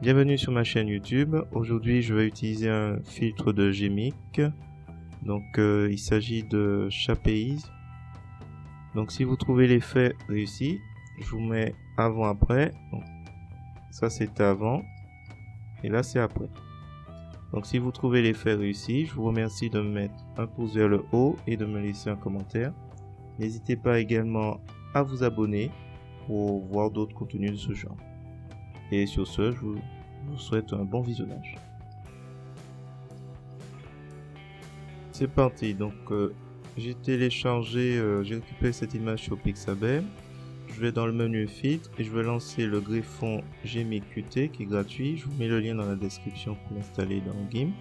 Bienvenue sur ma chaîne YouTube. Aujourd'hui, je vais utiliser un filtre de Gmic. Donc, il s'agit de Shapeise. Donc, si vous trouvez l'effet réussi, je vous mets avant-après. Donc, ça, c'était avant. Et là, c'est après. Donc, si vous trouvez l'effet réussi, je vous remercie de me mettre un pouce vers le haut et de me laisser un commentaire. N'hésitez pas également à vous abonner pour voir d'autres contenus de ce genre. Et sur ce, je vous souhaite un bon visionnage. C'est parti. Donc, j'ai téléchargé, j'ai récupéré cette image sur Pixabay. Je vais dans le menu filtre et je vais lancer le greffon Gmic Qt qui est gratuit. Je vous mets le lien dans la description pour l'installer dans GIMP.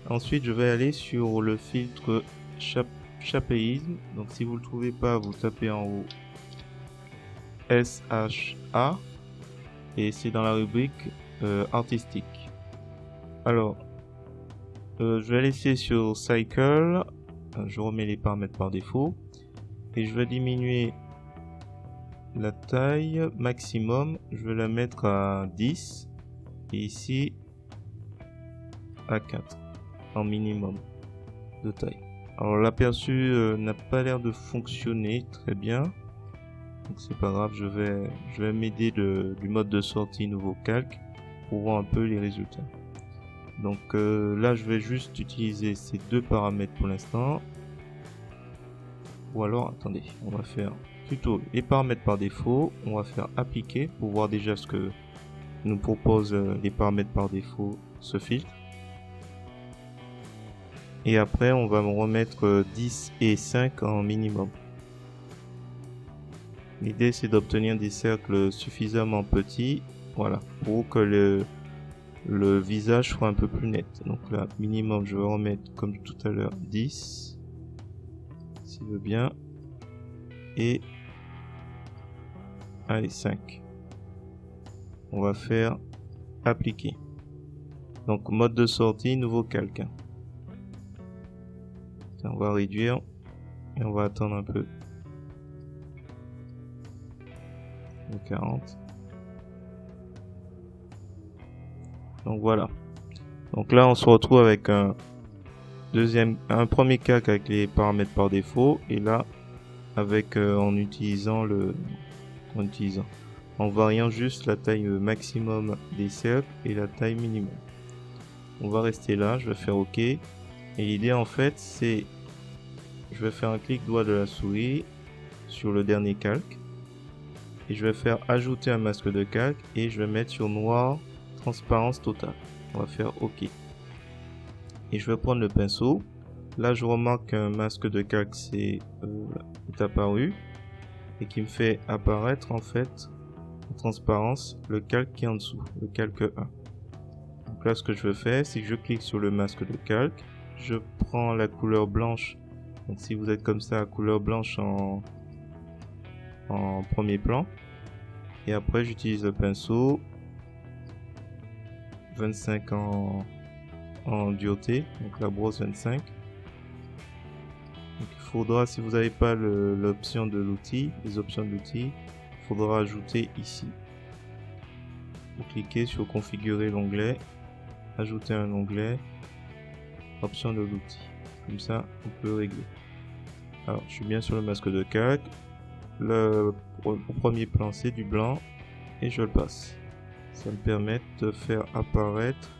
Ensuite, je vais aller sur le filtre Shapeise. Donc, si vous ne le trouvez pas, vous tapez en haut SHA et c'est dans la rubrique artistique. Alors, je vais laisser sur Cycle. Je remets les paramètres par défaut et je vais diminuer la taille maximum. Je vais la mettre à 10 et ici à 4 en minimum de taille. Alors l'aperçu n'a pas l'air de fonctionner très bien, donc c'est pas grave. Je vais m'aider du mode de sortie nouveau calque pour voir un peu les résultats. Donc là je vais juste utiliser ces deux paramètres pour l'instant. Ou alors attendez, on va faire plutôt les paramètres par défaut. On va faire appliquer pour voir déjà ce que nous propose les paramètres par défaut ce filtre. Et après on va me remettre 10 et 5 en minimum. L'idée c'est d'obtenir des cercles suffisamment petits, voilà, pour que le visage soit un peu plus net. Donc là minimum je vais remettre comme tout à l'heure 10 s'il veut bien, et allez 5. On va faire appliquer. Donc mode de sortie nouveau calque. On va réduire et on va attendre un peu. 40. Donc voilà. Donc là on se retrouve avec un premier calque avec les paramètres par défaut, et là avec en variant juste la taille maximum des cercles et la taille minimum. On va rester là, je vais faire OK. Et l'idée en fait c'est, je vais faire un clic droit de la souris sur le dernier calque et je vais faire ajouter un masque de calque et je vais mettre sur noir transparence totale. On va faire OK. Et je vais prendre le pinceau. Là je remarque qu'un masque de calque est apparu et qui me fait apparaître en fait en transparence le calque qui est en dessous, le calque 1. Donc là ce que je veux faire c'est que je clique sur le masque de calque, je prends la couleur blanche. Donc si vous êtes comme ça, couleur blanche en premier plan, et après j'utilise le pinceau 25 en dureté, donc la brosse 25. Donc il faudra, si vous n'avez pas l'option de l'outil, les options de l'outil, il faudra ajouter ici. Vous cliquez sur configurer l'onglet, ajouter un onglet, option de l'outil. Comme ça, on peut régler. Alors, je suis bien sur le masque de calque. Le premier plan, c'est du blanc et je le passe. Ça me permet de faire apparaître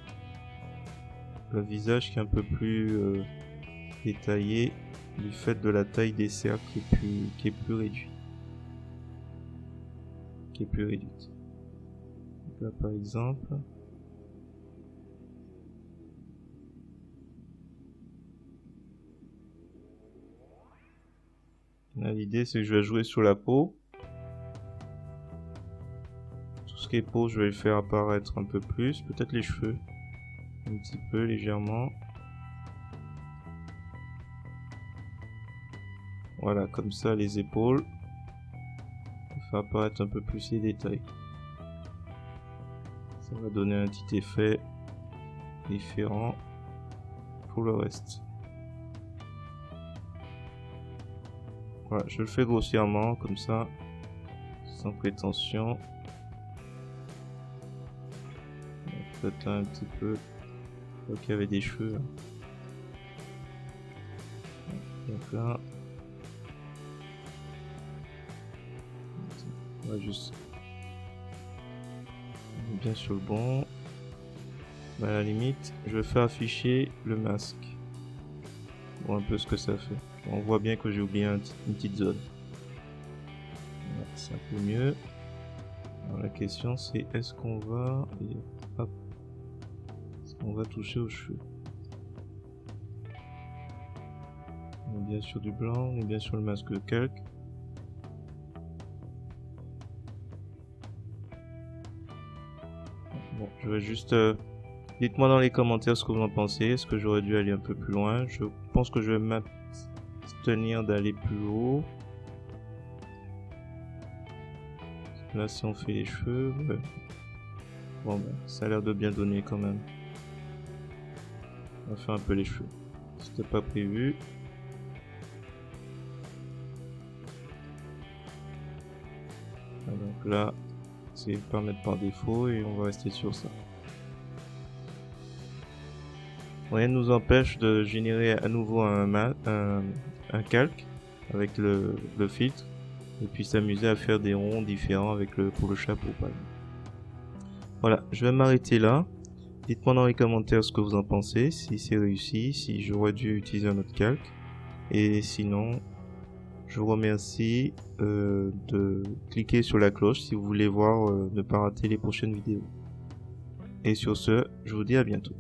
le visage qui est un peu plus détaillé du fait de la taille des cercles qui est plus réduite. Donc là par exemple, là l'idée c'est que je vais jouer sur la peau. Tout ce qui est peau je vais le faire apparaître un peu plus, peut-être les cheveux un petit peu légèrement. Voilà, comme ça les épaules. On va faire apparaître un peu plus les détails. Ça va donner un petit effet différent pour le reste. Voilà, je le fais grossièrement comme ça, sans prétention. fait un petit peu. Donc il y avait des cheveux. Hein. Donc là, on va juste bien sur le bon. À la limite, je vais faire afficher le masque. Voir un peu ce que ça fait. On voit bien que j'ai oublié une petite zone. Voilà, c'est un peu mieux. Alors, la question c'est est-ce qu'on va... hop. Est-ce qu'on va toucher aux cheveux? On est bien sur du blanc, on est bien sur le masque de calque. Bon, je vais juste... dites-moi dans les commentaires ce que vous en pensez. Est-ce que j'aurais dû aller un peu plus loin? Je pense que je vais m'abstenir d'aller plus haut. Là, si on fait les cheveux... Ouais. Bon, ben, ça a l'air de bien donner quand même. On va faire un peu les cheveux. C'était pas prévu. Donc là, c'est permettre par défaut et on va rester sur ça. Rien ne nous empêche de générer à nouveau un calque avec le filtre et puis s'amuser à faire des ronds différents avec pour le chapeau. Voilà, je vais m'arrêter là. Dites-moi dans les commentaires ce que vous en pensez, si c'est réussi, si j'aurais dû utiliser un autre calque. Et sinon, je vous remercie de cliquer sur la cloche si vous voulez voir ne pas rater les prochaines vidéos. Et sur ce, je vous dis à bientôt.